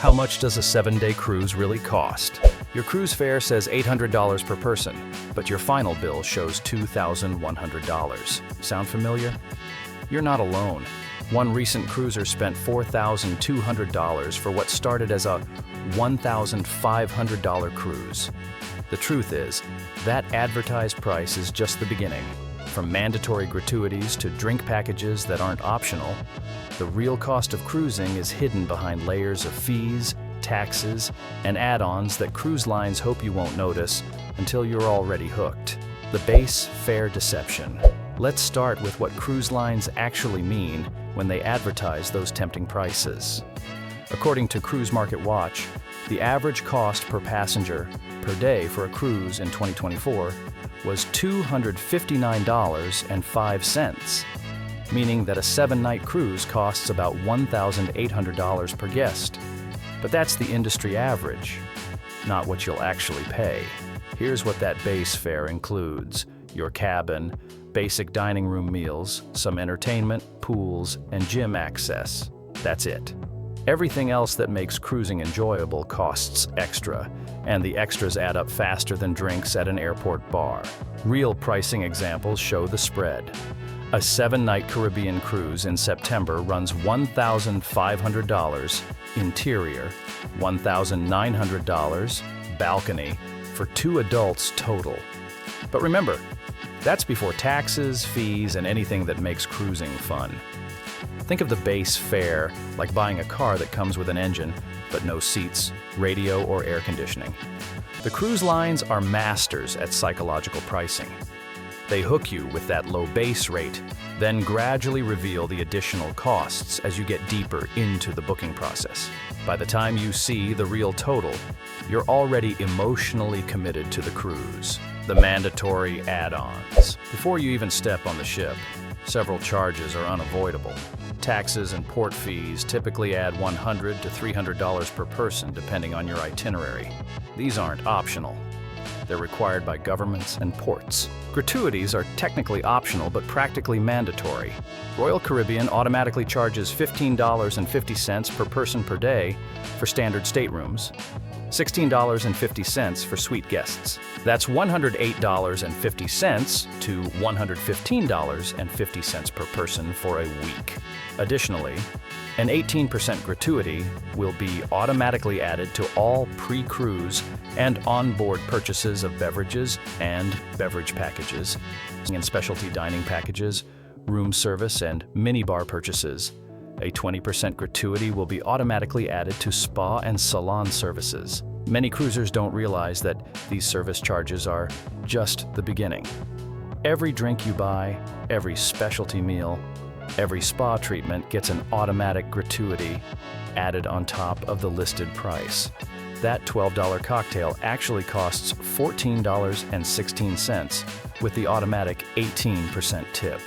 How much does a 7-day cruise really cost? Your cruise fare says $800 per person, but your final bill shows $2,100. Sound familiar? You're not alone. One recent cruiser spent $4,200 for what started as a $1,500 cruise. The truth is, that advertised price is just the beginning. From mandatory gratuities to drink packages that aren't optional, the real cost of cruising is hidden behind layers of fees, taxes, and add-ons that cruise lines hope you won't notice until you're already hooked. The base fare deception. Let's start with what cruise lines actually mean when they advertise those tempting prices. According to Cruise Market Watch, the average cost per passenger per day for a cruise in 2024 was $259.05, meaning that a 7-night cruise costs about $1,800 per guest. But that's the industry average, not what you'll actually pay. Here's what that base fare includes: your cabin, basic dining room meals, some entertainment, pools, and gym access. That's it. Everything else that makes cruising enjoyable costs extra, and the extras add up faster than drinks at an airport bar. Real pricing examples show the spread. A 7-night Caribbean cruise in September runs $1,500 interior, $1,900 balcony for 2 adults total. But remember, that's before taxes, fees, and anything that makes cruising fun. Think of the base fare like buying a car that comes with an engine, but no seats, radio, or air conditioning. The cruise lines are masters at psychological pricing. They hook you with that low base rate, then gradually reveal the additional costs as you get deeper into the booking process. By the time you see the real total, you're already emotionally committed to the cruise. The mandatory add-ons. Before you even step on the ship, several charges are unavoidable. Taxes and port fees typically add $100 to $300 per person depending on your itinerary. These aren't optional. They're required by governments and ports. Gratuities are technically optional but practically mandatory. Royal Caribbean automatically charges $15.50 per person per day for standard staterooms, $16.50 for suite guests. That's $108.50 to $115.50 per person for a week. Additionally, an 18% gratuity will be automatically added to all pre-cruise and onboard purchases of beverages and beverage packages, and specialty dining packages, room service, and minibar purchases. A 20% gratuity will be automatically added to spa and salon services. Many cruisers don't realize that these service charges are just the beginning. Every drink you buy, every specialty meal, every spa treatment gets an automatic gratuity added on top of the listed price. That $12 cocktail actually costs $14.16 with the automatic 18% tip.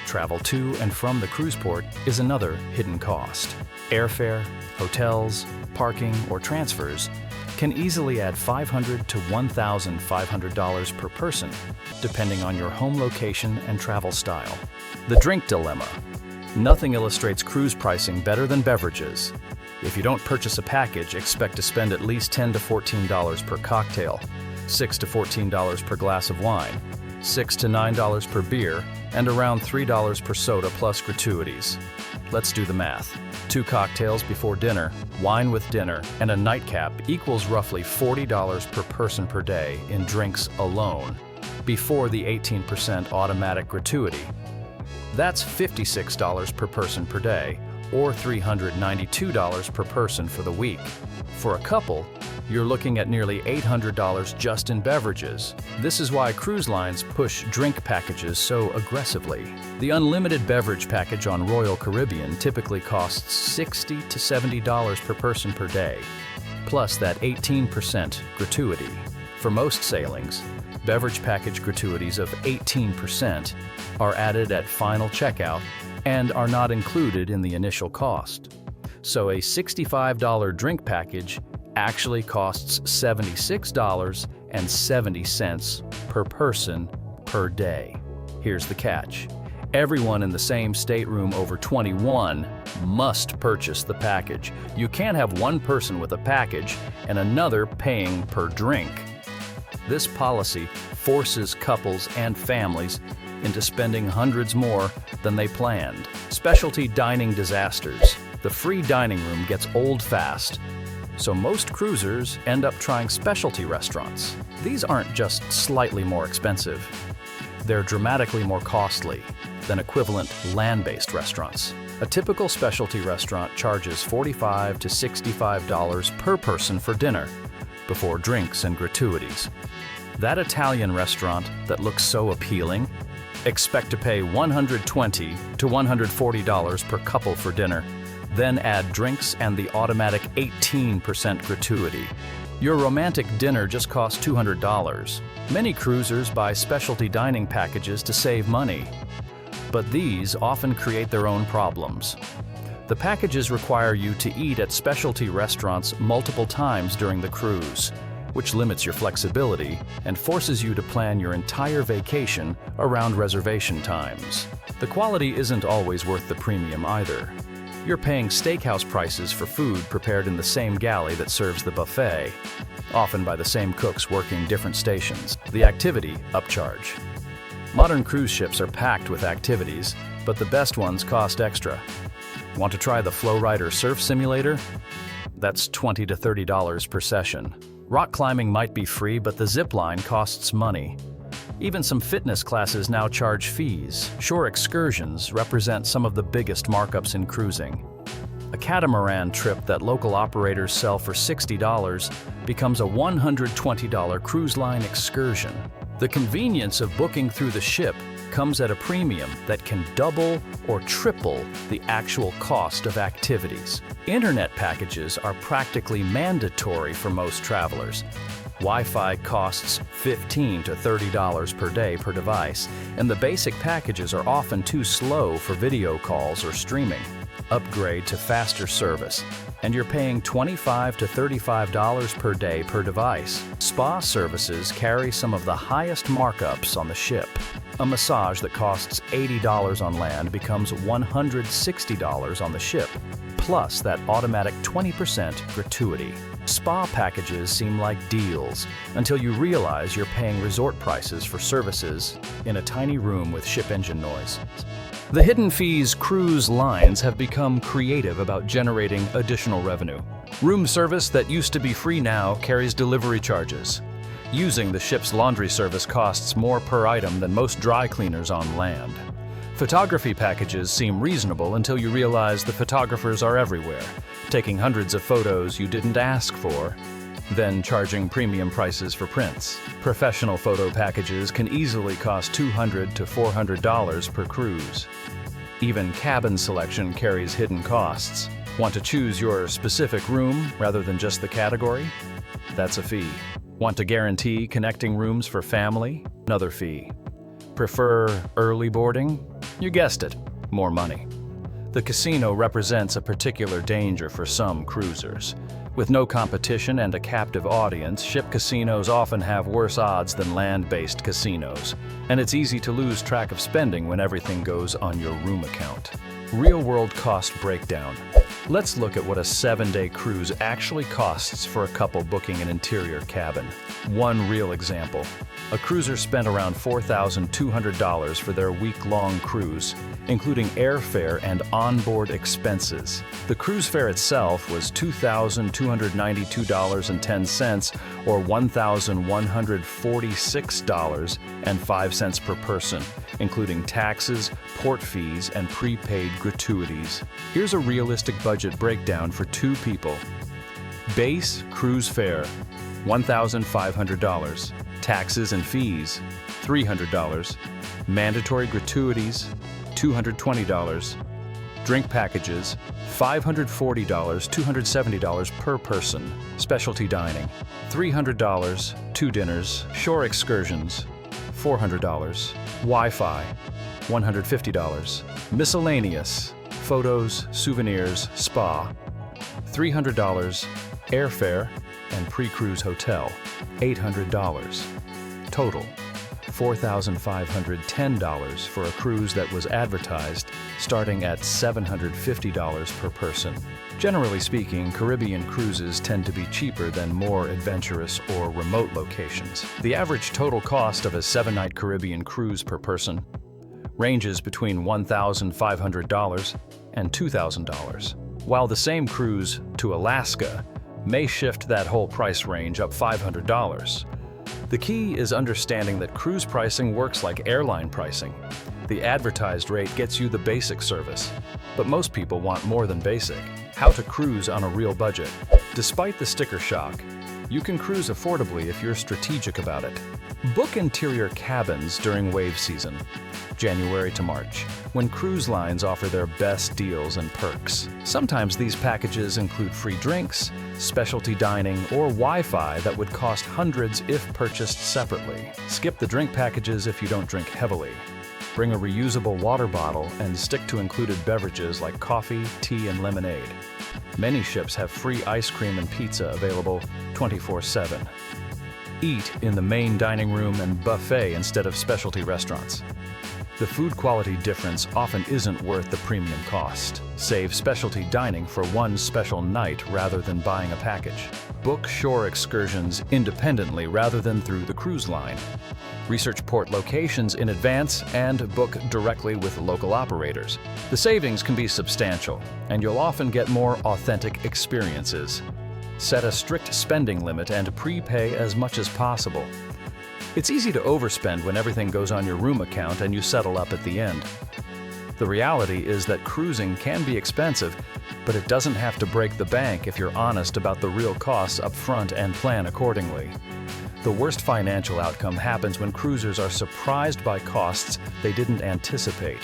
Travel to and from the cruise port is another hidden cost. Airfare, hotels, parking, or transfers can easily add $500 to $1,500 per person, depending on your home location and travel style. The drink dilemma. Nothing illustrates cruise pricing better than beverages. If you don't purchase a package, expect to spend at least $10 to $14 per cocktail, $6 to $14 per glass of wine, $6 to $9 per beer, and around $3 per soda plus gratuities. Let's do the math. 2 cocktails before dinner, wine with dinner, and a nightcap equals roughly $40 per person per day in drinks alone, before the 18% automatic gratuity. That's $56 per person per day, or $392 per person for the week. For a couple, you're looking at nearly $800 just in beverages. This is why cruise lines push drink packages so aggressively. The unlimited beverage package on Royal Caribbean typically costs $60 to $70 per person per day, plus that 18% gratuity. For most sailings, beverage package gratuities of 18% are added at final checkout and are not included in the initial cost. So a $65 drink package actually costs $76.70 per person per day. Here's the catch. Everyone in the same stateroom over 21 must purchase the package. You can't have one person with a package and another paying per drink. This policy forces couples and families into spending hundreds more than they planned. Specialty dining disasters. The free dining room gets old fast, so most cruisers end up trying specialty restaurants. These aren't just slightly more expensive. They're dramatically more costly than equivalent land-based restaurants. A typical specialty restaurant charges $45 to $65 per person for dinner, before drinks and gratuities. That Italian restaurant that looks so appealing, expect to pay $120 to $140 per couple for dinner, then add drinks and the automatic 18% gratuity. Your romantic dinner just costs $200. Many cruisers buy specialty dining packages to save money, but these often create their own problems. The packages require you to eat at specialty restaurants multiple times during the cruise, which limits your flexibility and forces you to plan your entire vacation around reservation times. The quality isn't always worth the premium either. You're paying steakhouse prices for food prepared in the same galley that serves the buffet, often by the same cooks working different stations. The Activity Upcharge. Modern cruise ships are packed with activities, but the best ones cost extra. Want to try the Flowrider Surf Simulator? That's $20 to $30 per session. Rock climbing might be free, but the zip line costs money. Even some fitness classes now charge fees. Shore excursions represent some of the biggest markups in cruising. A catamaran trip that local operators sell for $60 becomes a $120 cruise line excursion. The convenience of booking through the ship comes at a premium that can double or triple the actual cost of activities. Internet packages are practically mandatory for most travelers. Wi-Fi costs $15 to $30 per day per device, and the basic packages are often too slow for video calls or streaming. Upgrade to faster service, and you're paying $25 to $35 per day per device. Spa services carry some of the highest markups on the ship. A massage that costs $80 on land becomes $160 on the ship, plus that automatic 20% gratuity. Spa packages seem like deals until you realize you're paying resort prices for services in a tiny room with ship engine noise. The hidden fees cruise lines have become creative about generating additional revenue. Room service that used to be free now carries delivery charges. Using the ship's laundry service costs more per item than most dry cleaners on land. Photography packages seem reasonable until you realize the photographers are everywhere, taking hundreds of photos you didn't ask for, then charging premium prices for prints. Professional photo packages can easily cost $200 to $400 per cruise. Even cabin selection carries hidden costs. Want to choose your specific room rather than just the category? That's a fee. Want to guarantee connecting rooms for family? Another fee. Prefer early boarding? You guessed it, more money. The casino represents a particular danger for some cruisers. With no competition and a captive audience, ship casinos often have worse odds than land-based casinos, and it's easy to lose track of spending when everything goes on your room account. Real-world cost breakdown. Let's look at what a 7-day cruise actually costs for a couple booking an interior cabin. One real example. A cruiser spent around $4,200 for their week-long cruise, including airfare and onboard expenses. The cruise fare itself was $2,292.10, or $1,146.05 per person, including taxes, port fees, and prepaid gratuities. Here's a realistic budget breakdown for 2 people. Base cruise fare, $1,500. Taxes and fees, $300. Mandatory gratuities, $220. Drink packages, $540, $270 per person. Specialty dining, $300, 2 dinners. Shore excursions, $400. Wi-Fi, $150. Miscellaneous, photos, souvenirs, spa, $300. Airfare and pre-cruise hotel, $800. Total, $4,510 for a cruise that was advertised, starting at $750 per person. Generally speaking, Caribbean cruises tend to be cheaper than more adventurous or remote locations. The average total cost of a 7-night Caribbean cruise per person ranges between $1,500 and $2,000, while the same cruise to Alaska may shift that whole price range up $500. The key is understanding that cruise pricing works like airline pricing. The advertised rate gets you the basic service, but most people want more than basic. How to cruise on a real budget. Despite the sticker shock, you can cruise affordably if you're strategic about it. Book interior cabins during wave season, January to March, when cruise lines offer their best deals and perks. Sometimes these packages include free drinks, specialty dining, or Wi-Fi that would cost hundreds if purchased separately. Skip the drink packages if you don't drink heavily. Bring a reusable water bottle and stick to included beverages like coffee, tea, and lemonade. Many ships have free ice cream and pizza available 24/7. Eat in the main dining room and buffet instead of specialty restaurants. The food quality difference often isn't worth the premium cost. Save specialty dining for one special night rather than buying a package. Book shore excursions independently rather than through the cruise line. Research port locations in advance and book directly with local operators. The savings can be substantial, and you'll often get more authentic experiences. Set a strict spending limit and prepay as much as possible. It's easy to overspend when everything goes on your room account and you settle up at the end. The reality is that cruising can be expensive, but it doesn't have to break the bank if you're honest about the real costs up front and plan accordingly. The worst financial outcome happens when cruisers are surprised by costs they didn't anticipate.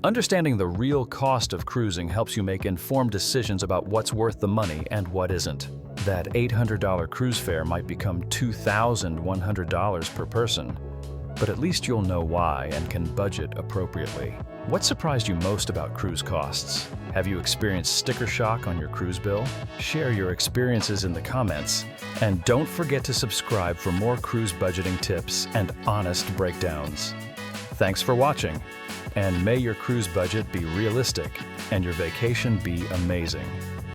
Understanding the real cost of cruising helps you make informed decisions about what's worth the money and what isn't. That $800 cruise fare might become $2,100 per person, but at least you'll know why and can budget appropriately. What surprised you most about cruise costs? Have you experienced sticker shock on your cruise bill? Share your experiences in the comments, and don't forget to subscribe for more cruise budgeting tips and honest breakdowns. Thanks for watching, and may your cruise budget be realistic and your vacation be amazing.